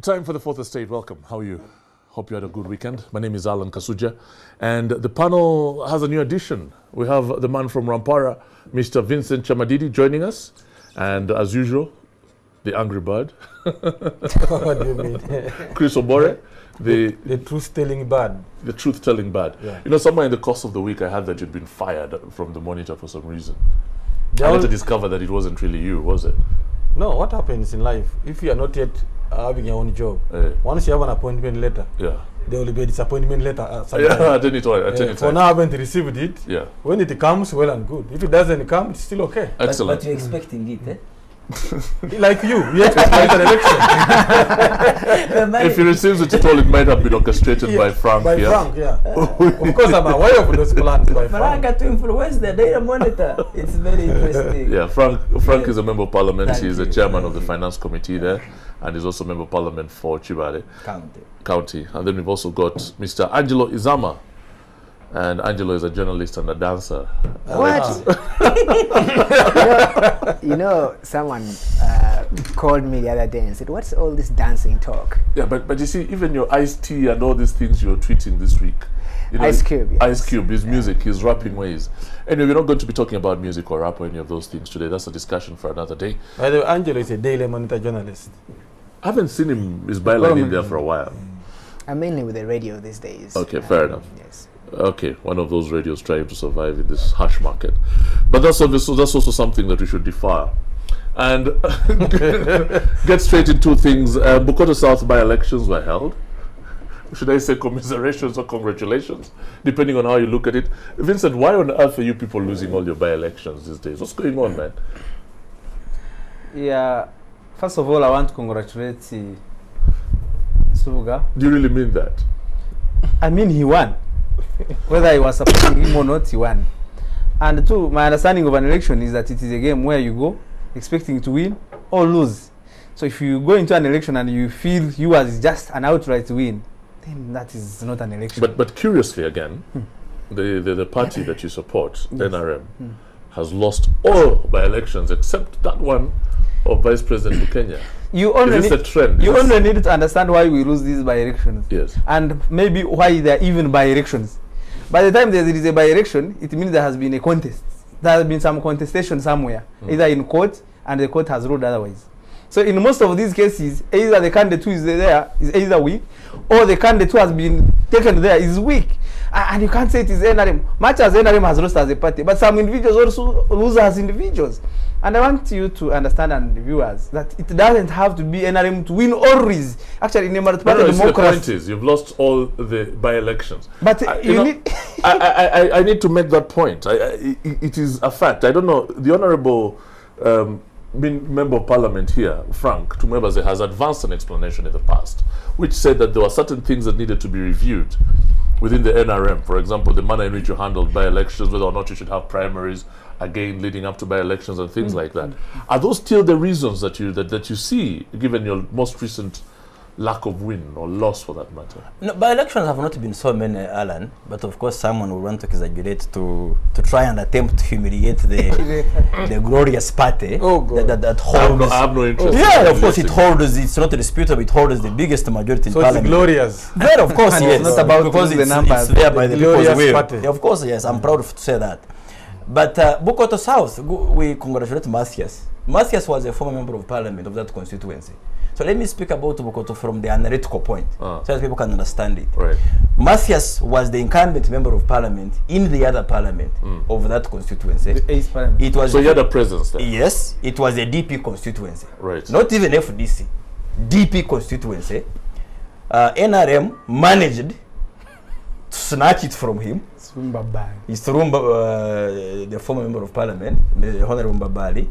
Time for the Fourth Estate. Welcome. How are you? Hope you had a good weekend. My name is Alan Kasuja, and the panel has a new addition. We have the man from Rampara, Mr. Vincent Chamadidi, joining us, and as usual, the Angry Bird. What do you mean? Chris Obore, the truth-telling bird. The truth-telling bird. Yeah. You know, somewhere in the course of the week, I heard that you'd been fired from the Monitor for some reason. I had to discover that it wasn't really you, was it? No, what happens in life, if you are not yet having your own job, once you have an appointment letter, there will be a disappointment letter. For now, I haven't received it. Yeah. When it comes, well and good. If it doesn't come, it's still okay. Excellent. But you're expecting it, eh? Like you expect an election. If he receives it at all, it might have been orchestrated by Frank. By Frank, yeah. Of course, I'm aware of those plans by Frank. To influence the data monitor. It's very interesting. Yeah, Frank is a member of parliament. He's the chairman of the finance committee there, and he's also a member of parliament for Chibale County. And then we've also got Mr. Angelo Izama. And Angelo is a journalist and a dancer. What? you know, someone called me the other day and said, "What's all this dancing talk?" Yeah, but you see, even your Ice-T and all these things you're tweeting this week. You know, Ice Cube. Yes. Ice Cube, his music, his rapping ways. Anyway, we're not going to be talking about music or rap or any of those things today. That's a discussion for another day. By the way, Angelo is a Daily Monitor journalist. I haven't seen his byline in there for a while. I'm mainly with the radio these days. Okay, fair enough. Yes. Okay, one of those radios trying to survive in this harsh market. But that's also something that we should defy. And get straight into things. Bukoto South by-elections were held. Should I say commiserations or congratulations? Depending on how you look at it. Vincent, why on earth are you people losing all your by-elections these days? What's going on, man? Yeah, first of all, I want to congratulate Subuga. Do you really mean that? I mean, he won. Whether I was supporting him or not, he won. And two, my understanding of an election is that it is a game where you go expecting to win or lose. So if you go into an election and you feel you as just an outright win, then that is not an election. But curiously again, the party that you support, NRM, has lost all by elections except that one of Vice President Bukenya. You only is this a trend? You only need to understand why we lose these by-elections. Yes. And maybe why they are even by-elections. By the time there is a by-election, it means there has been a contest. There has been some contestation somewhere, either in court, and the court has ruled otherwise. So in most of these cases, either the candidate who is there is either weak, or the candidate who has been taken there is weak. And you can't say it is NRM. Much as NRM has lost as a party, but some individuals also lose as individuals. And I want you to understand, and the viewers, that it doesn't have to be NRM to win always. Actually, in a multi-party democracy, the point is, you've lost all the by-elections. But I need to make that point. It is a fact. I don't know. The Honourable Member of Parliament here, Frank Tumwebaze, has advanced an explanation in the past, which said that there were certain things that needed to be reviewed within the NRM. For example, the manner in which you handled by-elections, whether or not you should have primaries, again leading up to by-elections and things like that. Are those still the reasons that you see, given your most recent lack of win or loss for that matter? No, by-elections have not been so many, Alan, but of course someone will want to exaggerate to try and attempt to humiliate the glorious party that holds. I have no interest. Yeah, of course it holds. It's not disputable. It holds the biggest majority in Parliament. It's glorious. Well, of course, yes. It's not about because the numbers. It's there by the people's will. Party. Of course, yes. I'm proud to say that. But Bukoto South, we congratulate Mathias. Mathias was a former member of Parliament of that constituency. So let me speak about Bukoto from the analytical point, so that people can understand it. Right. Mathias was the incumbent member of Parliament in the other Parliament of that constituency. The 8th Parliament. It was so you had a presence there? Yes, it was a DP constituency. Right. Not even FDC. DP constituency. NRM managed to snatch it from him. It's through the former member of Parliament, the Honorable Mbabali.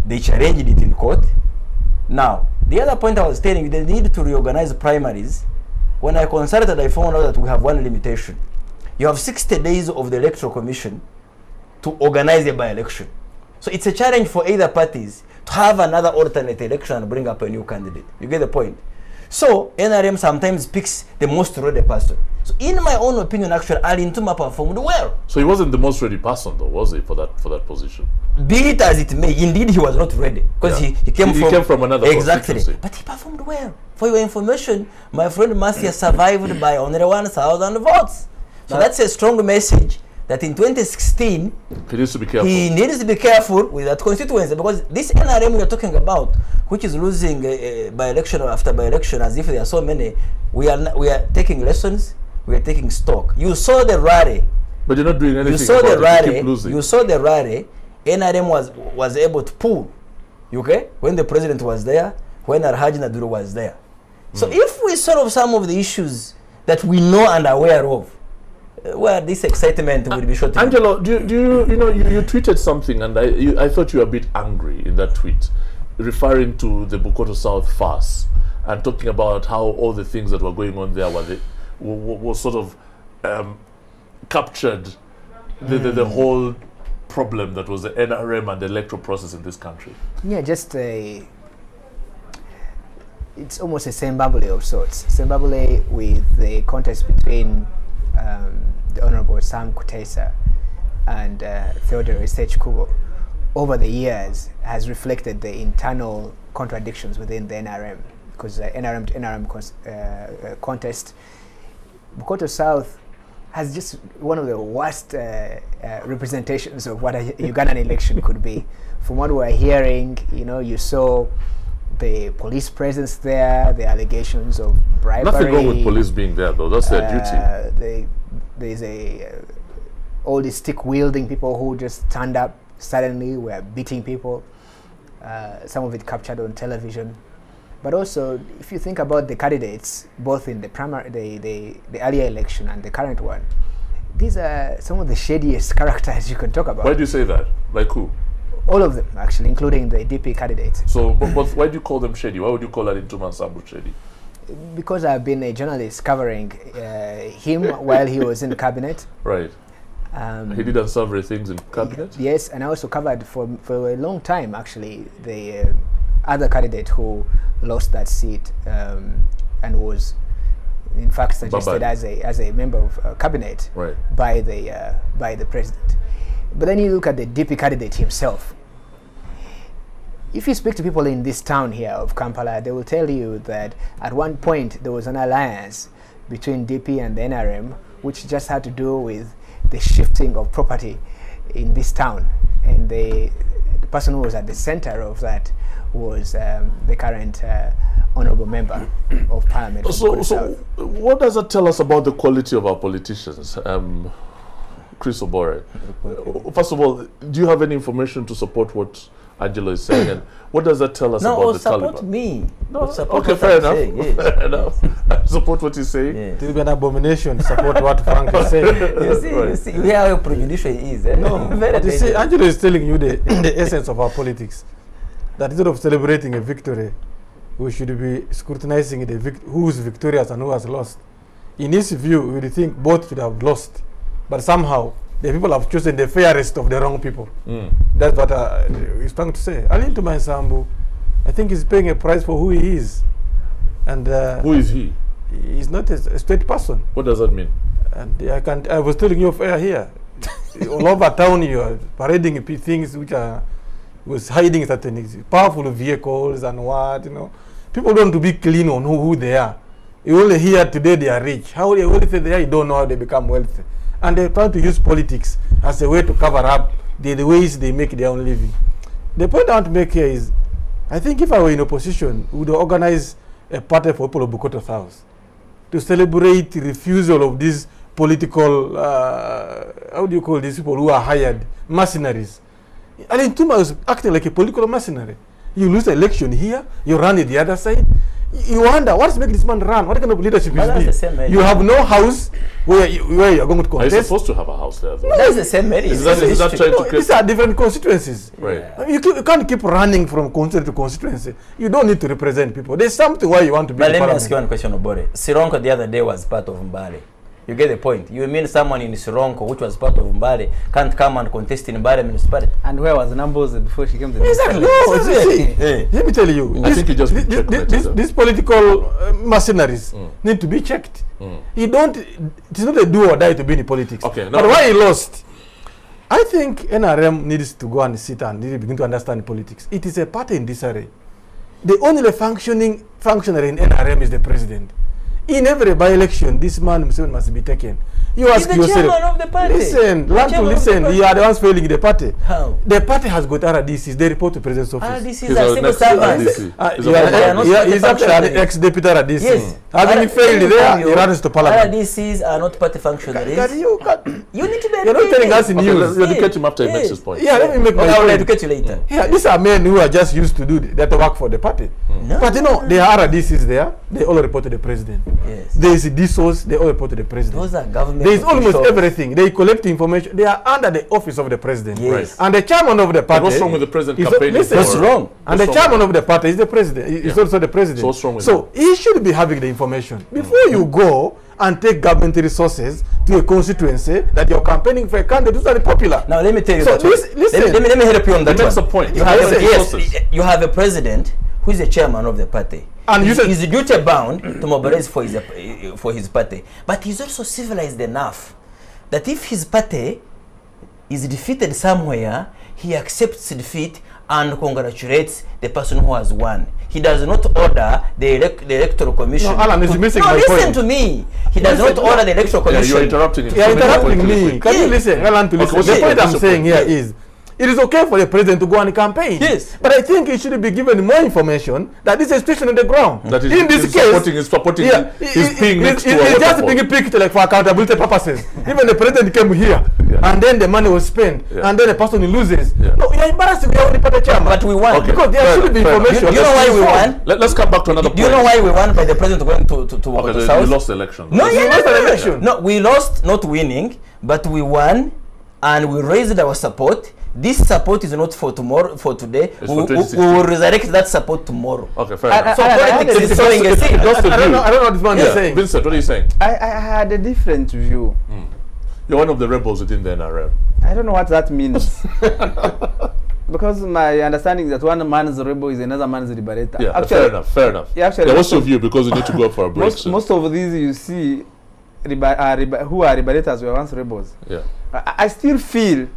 They challenged it in court. Now, the other point I was telling you, they need to reorganize primaries. When I consulted, I found out that we have one limitation. You have 60 days of the Electoral Commission to organize a by-election. So it's a challenge for either parties to have another alternate election and bring up a new candidate. You get the point? So NRM sometimes picks the most ready person. So in my own opinion, actually, Ali Ntuma performed well. So he wasn't the most ready person, though, was he, for that position? Be it as it may, indeed he was not ready because he came from another exactly. But he performed well. For your information, my friend Marcia survived by only 1,000 votes. So that's a strong message that in 2016 he needs to be careful. He needs to be careful with that constituency, because this NRM we are talking about, which is losing by election after by election, as if there are so many, we are taking lessons. We are taking stock. You saw the rally. But you're not doing anything. You saw the rally. Keep losing. You saw the rally. NRM was able to pull. Okay, when the president was there, when Alhaji Naduru was there. So if we solve some of the issues that we know and are aware of, well, this excitement will be short. Angelo, do you tweeted something, and I thought you were a bit angry in that tweet, referring to the Bukoto South farce and talking about how all the things that were going on there were sort of captured the whole problem that was the NRM and the electoral process in this country. Yeah, just it's almost a Zimbabwe of sorts. Zimbabwe with the contest between the Honorable Sam Kutesa and Theodore Sechkubo over the years has reflected the internal contradictions within the NRM, because NRM to NRM contest, Bukoto South has just one of the worst representations of what a Ugandan election could be. From what we're hearing, you saw the police presence there, the allegations of bribery. Nothing wrong with police being there, though. That's their duty. There's all these stick-wielding people who just stand up suddenly, were beating people. Some of it captured on television. But also, if you think about the candidates, both in the earlier election and the current one, these are some of the shadiest characters you can talk about. Why do you say that? Like who? All of them, actually, including the DP candidates. So, but why do you call them shady? Why would you call Ntuma Sambu shady? Because I've been a journalist covering him while he was in the cabinet. Right. He did unsavory things in cabinet? Yes, and I also covered for a long time, actually, the other candidate who lost that seat and was, in fact, suggested as a member of cabinet by the president. But then you look at the DP candidate himself. If you speak to people in this town here of Kampala, they will tell you that at one point there was an alliance between DP and the NRM, which just had to do with the shifting of property in this town. And the person who was at the center of that was the current honorable member of parliament. So what does that tell us about the quality of our politicians? Chris Obore, first of all, do you have any information to support what Angelo is saying, and what does that tell us about the Taliban? Support me. No, okay, fair enough. Yes. Fair enough. Support what he's saying. It will be an abomination to support what Frank is saying. You see where prejudicial is. No, you see, Angelo is telling you the essence of our politics. That instead of celebrating a victory, we should be scrutinizing who is victorious and who has lost. In his view, we would think both should have lost, but somehow the people have chosen the fairest of the wrong people. That's what he's trying to say. Ali Ntuma Sambu, I think he's paying a price for who he is. And who is he? He's not a straight person. What does that mean? And I was telling you off air here. All over town, you are parading things which was hiding certain things, powerful vehicles and what, People don't want to be clean on who they are. You only hear today they are rich. How they wealthy they are, you don't know how they become wealthy. And they try to use politics as a way to cover up the ways they make their own living. The point I want to make here is, I think if I were in opposition, we would organize a party for people of Bukoto South to celebrate the refusal of these political, how do you call these people who are hired, mercenaries. Ali Ntuma was acting like a political mercenary. You lose the election here, you run at the other side. You wonder, what's making this man run? What kind of leadership is this? You have no house where you are going to contest. Are you supposed to have a house there? No, that's the same area. Is that trying to these are different constituencies. Right. You can't keep running from constituency to constituency. You don't need to represent people. There's something why you want to be. But let me ask you one question, Obore. Sironko the other day was part of Mbale. You get the point. You mean someone in Sironko, which was part of Mbale, can't come and contest in Mbale municipality? And where was Namboze before she came to the Exactly. No, see, let me tell you, these political mercenaries need to be checked. It is not a do or die to be in politics. Okay, no. But why he lost? I think NRM needs to go and sit and really begin to understand politics. It is a party in disarray. The only functionary in NRM is the president. In every by-election, this man must be taken. You ask He's the yourself, chairman of the party. Listen, learn to listen. You are the ones failing the party. How? The party has got RDCs. They report to president's office. RDCs are civil servants. He's actually an ex-deputy RDC. Yes. Having failed there, he runs to parliament. RDCs are not party functionaries. You need to be You're not telling us in news. You educate him after he makes his point. Yeah, let me make my I will point. educate you later. Yeah, these are men who are just used to do that work for the party. No. But you know, there are RDCs there. They all report to the president. Yes. There is DSOs. They all report to the president. Those are government There is almost officials. everything. They collect information. They are under the office of the president. Yes. Right. And the chairman of the party. What's wrong with the president is campaigning? listen, What's wrong? And the chairman of the party is the president. Is also the president. So what's wrong with So he should be having the information before you go and take government resources to a constituency that you're campaigning for a candidate who's not popular. Now let me tell you So that. listen. Let me help you on that He makes one. a point. You have Resources. you have a president who is the chairman of the party. And you said- he's duty bound to mobilize for his party. But he's also civilized enough that if his party is defeated somewhere, he accepts defeat and congratulates the person who has won. He does not order the electoral commission. No, Alan is missing no, my listen point. to me. He does not order the electoral Yeah, commission. you're interrupting him. You are So make your interrupting point really me. quick. Can you listen? Alan, to listen. what's The your point point? I'm What's your saying point? here is, it is okay for the president to go on a campaign. Yes. But I think he should be given more information that this is a situation on the ground. That is, in this he's case, supporting he's being next to a it's just waterfall. being picked like for accountability purposes. Even the president came here, and then the money was spent, and then the person loses. Yeah. No, you're embarrassing. You're only party chairman. But we won. Okay. Because there Fair should be enough, fair information. Do you know why we won? Let's come back to another point. Do you know why we won by the president going to Okay, the so south? you lost the election. No, You lost the election. No, we lost, not winning, but we won, and we raised our support. This support is not for tomorrow, for today. It's We for 2016. will resurrect that support tomorrow. Okay, fair enough. So politics is sowing a seed. I don't know what this man is saying. Vincent, what are you saying? I had a different view. You're one of the rebels within the NRM. I don't know what that means. Because my understanding is that one man's rebel is another man's liberator. Yeah, Actually, fair enough, fair enough. Yeah, actually, What's your view? Because we need to go for a break soon. most of these you see who are liberators were once rebels. Yeah. I still feel,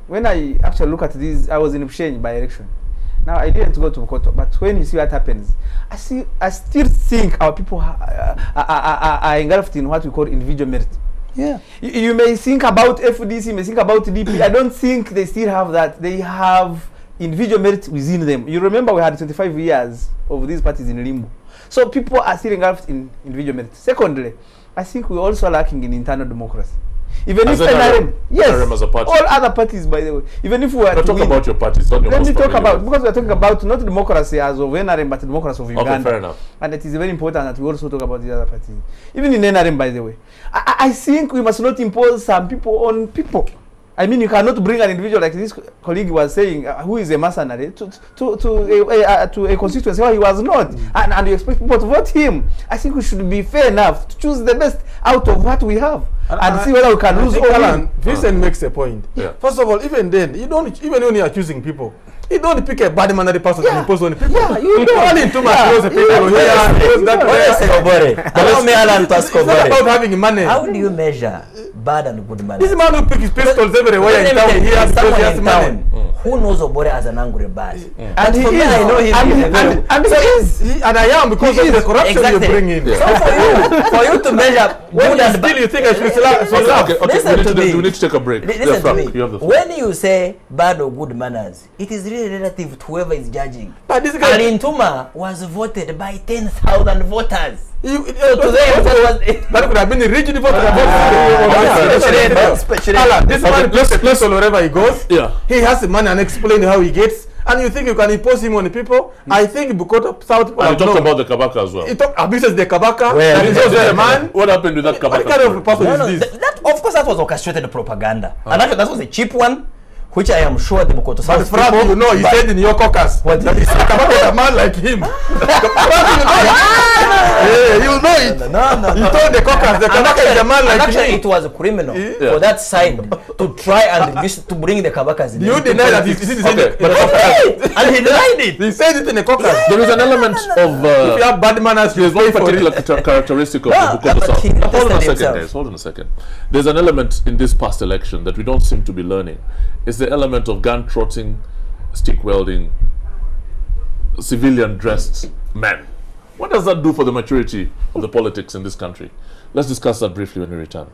when I actually look at these, I was in Upshenyi by election. Now I didn't go to Bukoto, but when you see what happens, I still think our people are engulfed in what we call individual merit. Yeah. You may think about FDC, you may think about DP. I don't think they still have that. They have individual merit within them. You remember we had 25 years of these parties in limbo. So people are still engulfed in individual merit. Secondly, I think we're also lacking in internal democracy. Even As if NRM, NRM, yes, NRM as a party. all other parties, by the way, even if we are But talk about your parties. Not your let most me talk familiar about, with. because we are talking about not democracy as of NRM, but democracy of Uganda. Okay, fair enough. And it is very important that we also talk about the other parties. Even in NRM, by the way. I think we must not impose some people on people. I mean, you cannot bring an individual like this colleague was saying, who is a mercenary, to a constituency where he was not, and you expect people to vote him. I think we should be fair enough to choose the best out of what we have and see whether we can lose or win. Vincent makes a point. Yeah. First of all, even then, you don't, even when you are choosing people, you don't pick a bad mannered person and impose on people. Yeah, you don't. Only too much knows the people here. Allow me, Alan, to ask It's not about Obore. having money. How do you measure bad and good manners? This man who picks pistols everywhere in town here because he Someone has in money. town who knows Obore as an angry bad. And he for me, is. I know him And is he- a very- and he is. And I am because of the corruption Exactly. you bring in. So for you to measure When good you and still bad, you think I should laugh. Okay, Listen to me. we need to take a break. Listen to Frank, me. you have the floor. When you say bad or good manners, it is really relative to whoever is judging. But this guy, And Ntuma was voted by 10,000 voters. that could have been a rigid vote. This man picks a pistol wherever he goes. Yeah. He has the money and explain how he gets. And you think you can impose him on the people? I think because of South people And you have talked known. about the Kabaka as well. He talk abuses the Kabaka. Where? That is also a man. What happened with that Kabaka? What kind of story? person No, is this? that, of course, that was orchestrated propaganda. And actually, that was a cheap one. which I am sure the Bukoto But South Frank, people, you know, he but- said in your caucus What that did he's a man like him. Yeah, you know it. No. He told the caucus the Kabaka is a man And like actually, him. it was a criminal Yeah. for that side to try and to bring the Kabakas in. You deny that he said Okay, but And he denied it. he said it in the caucus. there is an element of If you have bad manners, you there's one pay for particular it. characteristic of No, the Bukoto but South. he Hold on a tested second, himself. guys. Hold on a second. There's an element in this past election that we don't seem to be learning. It's the element of gun trotting, stick welding, civilian dressed men. What does that do for the maturity of the politics in this country? Let's discuss that briefly when we return.